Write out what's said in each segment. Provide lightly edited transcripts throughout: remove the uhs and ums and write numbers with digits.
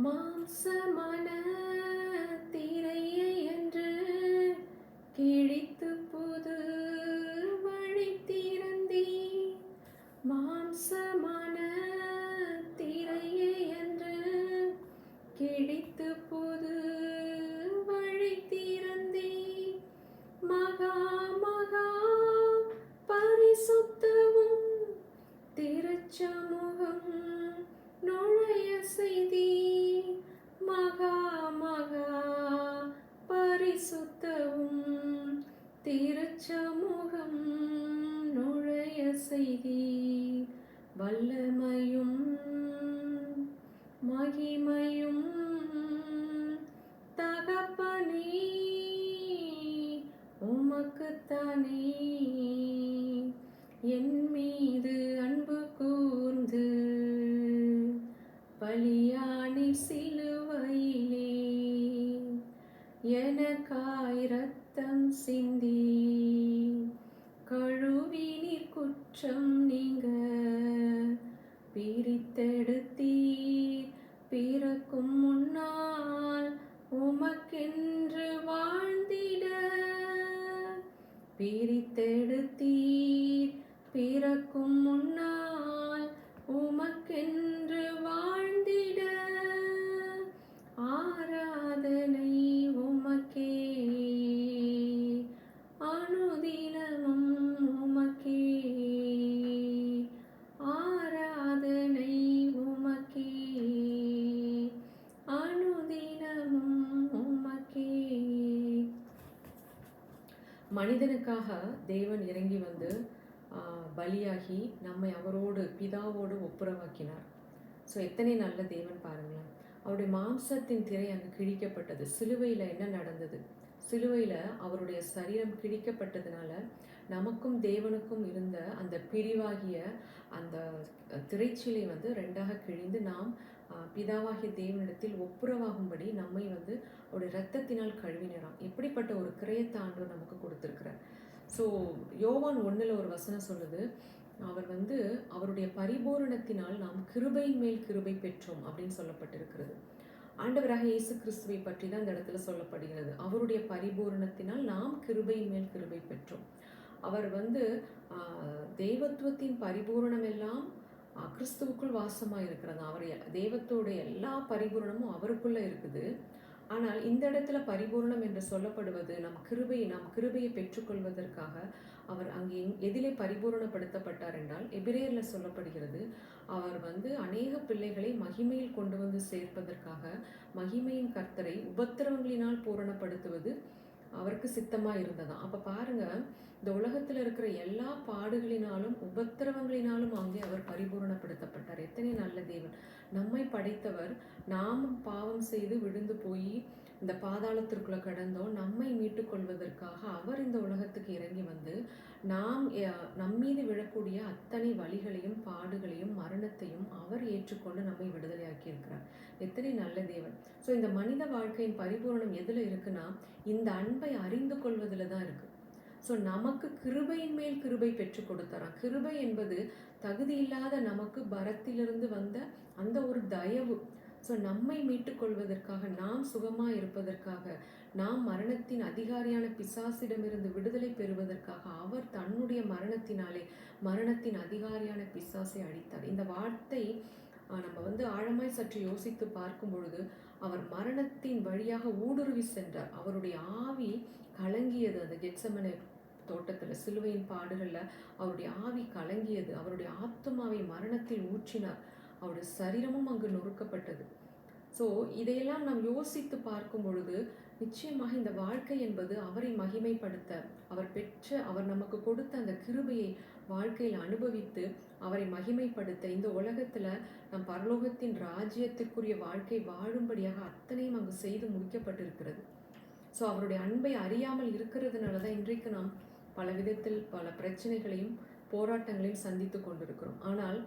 மாம்சமான திரையை என்று கிழித்து புது வழி திறந்தீ. மாம்சமான திரையை என்று கிழித்து புது வழி திறந்தீ. மகா மகா பரிசுத்தவும் திருச்சமூகம் நுழைய செய்தி. மகா மகா பரிசுத்தவும் திருச்சமூகம் நுழைய செய்தி. வல்லமையும் மகிமையும் தகப்பனே உமக்குத்தானே. என் மீது அன்பு கூர்ந்து பலியானி சிலுவையிலே எனக்காய் இரத்தம் சிந்தி கழுவினீர் குற்றம் நீங்க பிரித்தெடுத்தீர். பிறக்கும் முன்னால் உமக்கென்று வாழ்ந்திட பிரித்தெடுத்தீர். பிறக்கும் முன்னால் உமக்கென்று வாழ்ந்திட ஆராதனை உமக்கே அனுதினமும் உமக்கே. ஆராதனை உமக்கே அனுதினமும் உமக்கே. மனிதனுக்காக தேவன் இறங்கி வந்து பலியாகி நம்மை அவரோடு பிதாவோடு ஒப்புரவாக்கினார். ஸோ எத்தனை நல்ல தேவன் பாருங்களேன். அவருடைய மாம்சத்தின் திரை அங்கு கிழிக்கப்பட்டது. சிலுவையில் என்ன நடந்தது? சிலுவையில் அவருடைய சரீரம் கிழிக்கப்பட்டதுனால நமக்கும் தேவனுக்கும் இருந்த அந்த பிரிவாகிய அந்த திரைச்சீலை வந்து ரெண்டாக கிழிந்து நாம் பிதாவாகிய தேவனிடத்தில் ஒப்புரவாகும்படி நம்மை வந்து அவருடைய இரத்தத்தினால் கழுவினாராம். எப்படிப்பட்ட ஒரு கிரயத்தை ஆண்டவர் நமக்கு கொடுத்திருக்கிறார். ஸோ யோவான் 1 ஒரு வசனம் சொல்லுது, அவர் வந்து அவருடைய பரிபூரணத்தினால் நாம் கிருபையின் மேல் கிருபை பெற்றோம் அப்படின்னு சொல்லப்பட்டிருக்கிறது. ஆண்டவராக இயேசு கிறிஸ்துவை பற்றி தான் இந்த இடத்துல சொல்லப்படுகிறது. அவருடைய பரிபூரணத்தினால் நாம் கிருபையின் மேல் கிருபை பெற்றோம். அவர் வந்து தெய்வத்துவத்தின் பரிபூரணம் எல்லாம் கிறிஸ்துவுக்குள் வாசமாக இருக்கிறது. அவர் தெய்வத்தோட எல்லா பரிபூரணமும் அவருக்குள்ள இருக்குது. ஆனால் இந்த இடத்துல பரிபூர்ணம் என்று சொல்லப்படுவது நாம் கிருபையை பெற்றுக்கொள்வதற்காக அவர் அங்கே எதிலே பரிபூரணப்படுத்தப்பட்டார் என்றால் எபிரேயர்ல சொல்லப்படுகிறது, அவர் வந்து அநேக பிள்ளைகளை மகிமையில் கொண்டு வந்து சேர்ப்பதற்காக மகிமையின் கர்த்தரை உபத்திரவங்களினால் பூரணப்படுத்துவது அவருக்கு சித்தமா இருந்ததாம். அப்ப பாருங்க, இந்த உலகத்துல இருக்கிற எல்லா பாடுகளினாலும் உபத்திரவங்களினாலும் அங்கே அவர் பரிபூரணப்படுத்தப்பட்டார். எத்தனை நல்ல தேவன். நம்மை படைத்தவர் நாமும் பாவம் செய்து விழுந்து போய் இந்த பாதாளத்திற்குள்ள கடந்தோம். நம்மை மீட்டுக் கொள்வதற்காக அவர் இந்த உலகத்துக்கு இறங்கி வந்து நம்மீது விழக்கூடிய அத்தனை வலிகளையும் பாடுகளையும் மரணத்தையும் அவர் ஏற்றுக்கொண்டு நம்மை விடுதலையாக்கி இருக்கிறார். எத்தனை நல்ல தேவன். ஸோ இந்த மனித வாழ்க்கையின் பரிபூரணம் எதுல இருக்குன்னா இந்த அன்பை அறிந்து கொள்வதில் தான் இருக்கு. ஸோ நமக்கு கிருபையின் மேல் கிருபை பெற்றுக் கொடுத்தாராம். கிருபை என்பது தகுதி இல்லாத நமக்கு பரத்திலிருந்து வந்த அந்த ஒரு தயவு. ஸோ நம்மை மீட்டுக் கொள்வதற்காக, நாம் சுகமா இருப்பதற்காக, நாம் மரணத்தின் அதிகாரியான பிசாசிடமிருந்து விடுதலை பெறுவதற்காக அவர் தன்னுடைய மரணத்தின் அதிகாரியான பிசாசை அழித்தார். இந்த வார்த்தை நம்ம வந்து ஆழமாய் சற்று யோசித்து பார்க்கும் பொழுது, அவர் மரணத்தின் வழியாக ஊடுருவி சென்றார். அவருடைய ஆவி கலங்கியது. அந்த கெத்செமனே தோட்டத்துல சிலுவையின் பாடுகள்ல அவருடைய ஆவி கலங்கியது. அவருடைய ஆத்துமாவை மரணத்தில் ஊற்றினார். அவருடைய சரீரமும் அங்கு நொறுக்கப்பட்டது. ஸோ இதையெல்லாம் நாம் யோசித்து பார்க்கும் பொழுது நிச்சயமாக இந்த வாழ்க்கை என்பது அவரை மகிமைப்படுத்த, அவர் நமக்கு கொடுத்த அந்த கிருபையை வாழ்க்கையில் அனுபவித்து அவரை மகிமைப்படுத்த, இந்த உலகத்துல நம் பரலோகத்தின் ராஜ்யத்திற்குரிய வாழ்க்கை வாழும்படியாக அத்தனையும் அங்கு செய்து முடிக்கப்பட்டிருக்கிறது. ஸோ அவருடைய அன்பை அறியாமல் இருக்கிறதுனால தான் இன்றைக்கு நாம் பல விதத்தில் பல பிரச்சனைகளையும் போராட்டங்களையும் சந்தித்து கொண்டிருக்கிறோம். ஆனால்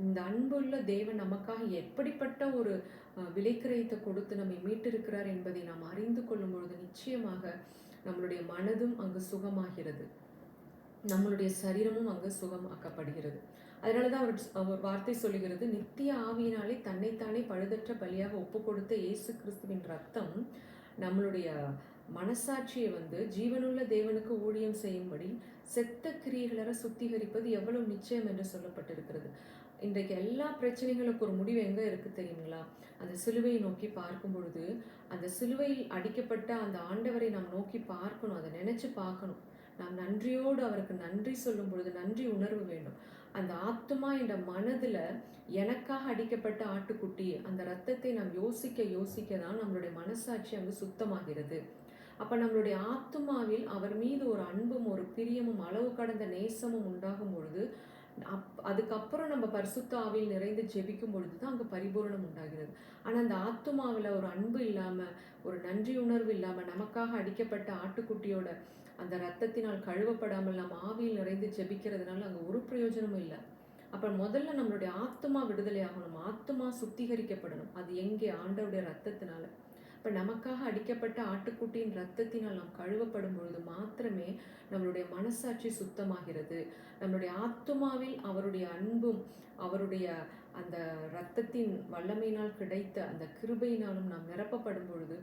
இந்த அன்புள்ள தேவன் நமக்காக எப்படிப்பட்ட ஒரு விலைக்கிரயத்தை கொடுத்து நம்மை மீட்டிருக்கிறார் என்பதை நாம் அறிந்து கொள்ளும் பொழுது நிச்சயமாக நம்மளுடைய மனதும் அங்கு சுகமாகிறது, நம்மளுடைய சரீரமும் அங்கு சுகமாக்கப்படுகிறது. அதனால தான் அவர் வார்த்தை சொல்லுகிறது, நித்திய ஆவியினாலே தன்னைத்தானே பழுதற்ற பலியாக ஒப்பு கொடுத்த இயேசு கிறிஸ்துவின் ரத்தம் நம்மளுடைய மனசாட்சியை ஜீவனுள்ள தேவனுக்கு ஊழியம் செய்யும்படி செத்த கிரியைகளற சுத்திகரிப்பது எவ்வளவு நிச்சயம் என்று சொல்லப்பட்டிருக்கிறது. இன்றைக்கு எல்லா பிரச்சனைகளுக்கு ஒரு முடிவு எங்கே இருக்குது தெரியுங்களா? அந்த சிலுவையை நோக்கி பார்க்கும் பொழுது, அந்த சிலுவையில் அடிக்கப்பட்ட அந்த ஆண்டவரை நாம் நோக்கி பார்க்கணும், அதை நினைச்சு பார்க்கணும். நாம் நன்றியோடு அவருக்கு நன்றி சொல்லும் பொழுது நன்றி உணர்வு வேண்டும். அந்த ஆத்துமா என்ற மனதில் எனக்காக அடிக்கப்பட்ட ஆட்டுக்குட்டி அந்த ரத்தத்தை நாம் யோசிக்க யோசிக்க தான் நம்மளுடைய மனசாட்சி அங்கு சுத்தமாகிறது. அப்போ நம்மளுடைய ஆத்துமாவில் அவர் மீது ஒரு அன்பும் ஒரு பிரியமும் அளவு கடந்த நேசமும் உண்டாகும் பொழுது அதுக்கப்புறம் நம்ம பரிசுத்த ஆவியில் நிறைந்து ஜெபிக்கும் பொழுது தான் அங்கே பரிபூரணம் உண்டாகிறது. ஆனால் அந்த ஆத்துமாவில் ஒரு அன்பு இல்லாமல், ஒரு நன்றி உணர்வு இல்லாமல், நமக்காக அடிக்கப்பட்ட ஆட்டுக்குட்டியோட அந்த ரத்தத்தினால் கழுவப்படாமல் நம்ம ஆவியில் நிறைந்து ஜெபிக்கிறதுனால அங்கே ஒரு பிரயோஜனமும் இல்லை. அப்போ முதல்ல நம்மளுடைய ஆத்துமா விடுதலை ஆகணும், ஆத்துமா சுத்திகரிக்கப்படணும். அது எங்கே? ஆண்டவருடைய ரத்தத்தினால. இப்போ நமக்காக அடிக்கப்பட்ட ஆட்டுக்குட்டியின் ரத்தத்தினால் நாம் கழுவப்படும் பொழுது மாத்திரமே நம்மளுடைய மனசாட்சி சுத்தமாகிறது. நம்மளுடைய ஆத்துமாவில் அவருடைய அன்பும் அவருடைய அந்த இரத்தத்தின் வல்லமையினால் கிடைத்த அந்த கிருபையினாலும் நாம் நிரப்பப்படும் பொழுது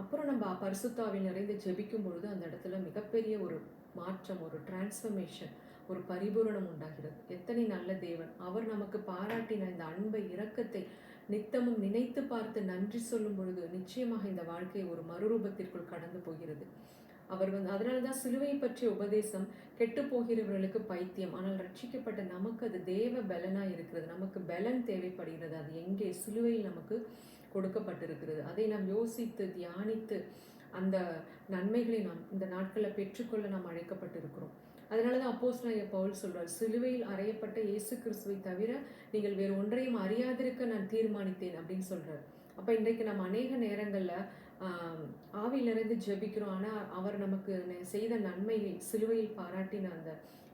அப்புறம் நம்ம பரிசுத்தாவில் நிறைந்து ஜெபிக்கும் பொழுது அந்த இடத்துல மிகப்பெரிய ஒரு மாற்றம், ஒரு டிரான்ஸ்ஃபர்மேஷன், ஒரு பரிபூரணம் உண்டாகிறது. எத்தனை நல்ல தேவன்! அவர் நமக்கு பாராட்டின இந்த அன்பை, இரக்கத்தை நித்தமும் நினைத்து பார்த்து நன்றி சொல்லும் பொழுது நிச்சயமாக இந்த வாழ்க்கை ஒரு மறுரூபத்திற்குள் கடந்து போகிறது. அவர் அதனால்தான் சிலுவை பற்றிய உபதேசம் கெட்டு போகிறவர்களுக்கு பைத்தியம், ஆனால் ரட்சிக்கப்பட்ட நமக்கு அது தேவ பலனா இருக்கிறது. நமக்கு பலன் தேவைப்படுகிறது. அது எங்கே? சிலுவையில் நமக்கு கொடுக்கப்பட்டிருக்கிறது. அதை நாம் யோசித்து தியானித்து அந்த நன்மைகளை நாம் இந்த நாட்களில் பெற்றுக்கொள்ள நாம் அழைக்கப்பட்டிருக்கிறோம். அதனால தான் அப்போஸ்தலனாகிய பவுல் சொல்றார், சிலுவையில் அறையப்பட்ட இயேசு கிறிஸ்துவை தவிர நீங்கள் வேறு ஒன்றையும் அறியாதிருக்க நான் தீர்மானித்தேன் அப்படின்னு சொல்றார். அப்போ இன்றைக்கு நம்ம அநேக நேரங்களில் ஆவியிலிருந்து ஜெபிக்கிறோம், ஆனால் அவர் நமக்கு செய்த நன்மையை, சிலுவையில் பாராட்டின அந்த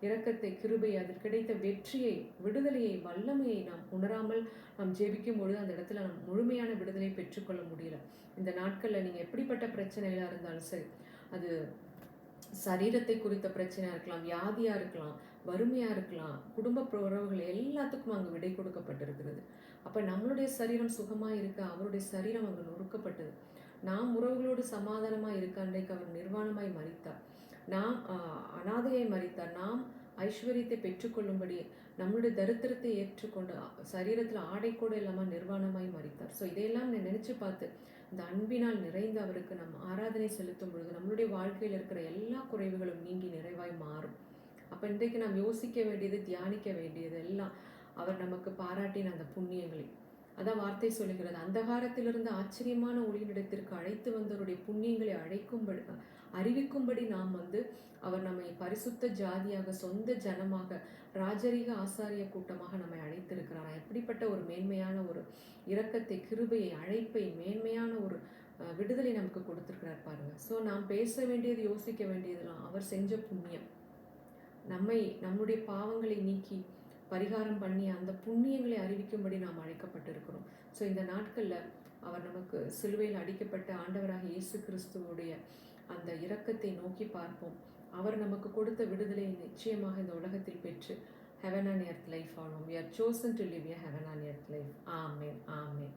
இரக்கத்தை, கிருபையை, அதில் கிடைத்த வெற்றியை, விடுதலையை, வல்லமையை நாம் உணராமல் நாம் ஜெபிக்கும் பொழுது அந்த இடத்துல நாம் முழுமையான விடுதலை பெற்றுக்கொள்ள முடியல. இந்த நாட்களில் நீங்கள் எப்படிப்பட்ட பிரச்சனைகளாக இருந்தாலும் சரி, அது சரீரத்தை குறித்த பிரச்சனையாக இருக்கலாம், வியாதியாக இருக்கலாம், வறுமையாக இருக்கலாம், குடும்ப உறவுகள் எல்லாத்துக்கும் அங்கே விடை கொடுக்கப்பட்டிருக்கிறது. அப்போ நம்மளுடைய சரீரம் சுகமாக இருக்க அவருடைய சரீரம் அங்கே நொறுக்கப்பட்டது. நாம் உறவுகளோடு சமாதானமாக இருக்க அன்றைக்கு அவர் நிர்வாணமாய் மரித்தார். நாம் அனாதையை மரித்தார். நாம் ஐஸ்வர்யத்தை பெற்றுக்கொள்ளும்படி நம்மளுடைய தரித்திரத்தை ஏற்றுக்கொண்டு சரீரத்தில் ஆடை கூட இல்லாமல் நிர்வாணமாய் மரித்தார். ஸோ இதையெல்லாம் நினைச்சு பார்த்து இந்த அன்பினால் நிறைந்து அவருக்கு நம் ஆராதனை செலுத்தும் பொழுது நம்மளுடைய வாழ்க்கையில் இருக்கிற எல்லா குறைவுகளும் நீங்கி நிறைவாய் மாறும். அப்போ இன்றைக்கு நாம் யோசிக்க வேண்டியது, தியானிக்க வேண்டியது எல்லாம் அவர் நமக்கு பாராட்டின அந்த புண்ணியங்களை. அதான் வார்த்தை சொல்லுகிறது, அந்தகாரத்திலிருந்து ஆச்சரியமான ஒளியிடத்திற்கு அழைத்து வந்தவருடைய புண்ணியங்களை அறிவிக்கும்படி நாம் அவர் நம்மை பரிசுத்த ஜாதியாக, சொந்த ஜனமாக, ராஜரீக ஆசாரிய கூட்டமாக நம்மை அழைத்திருக்கிறார். எப்படிப்பட்ட ஒரு மேன்மையான ஒரு இரக்கத்தை, கிருபையை, அழைப்பை, மேன்மையான ஒரு விடுதலை நமக்கு கொடுத்துருக்கிறார் பாருங்க. ஸோ நாம் பேச வேண்டியது, யோசிக்க வேண்டியதெல்லாம் அவர் செஞ்ச புண்ணியம். நம்முடைய பாவங்களை நீக்கி பரிகாரம் பண்ணி அந்த புண்ணியங்களை அறிவிக்கும்படி நாம் அழைக்கப்பட்டிருக்கிறோம். ஸோ இந்த நாட்களில் அவர் நமக்கு சிலுவையில் அடிக்கப்பட்ட ஆண்டவராக இயேசு கிறிஸ்துவோடைய அந்த இரக்கத்தை நோக்கி பார்ப்போம். அவர் நமக்கு கொடுத்த விடுதலை நிச்சயமாக இந்த உலகத்தில் பெற்று heaven and earth life ஆனோம். We are chosen to live a heaven and earth life. Amen. Amen.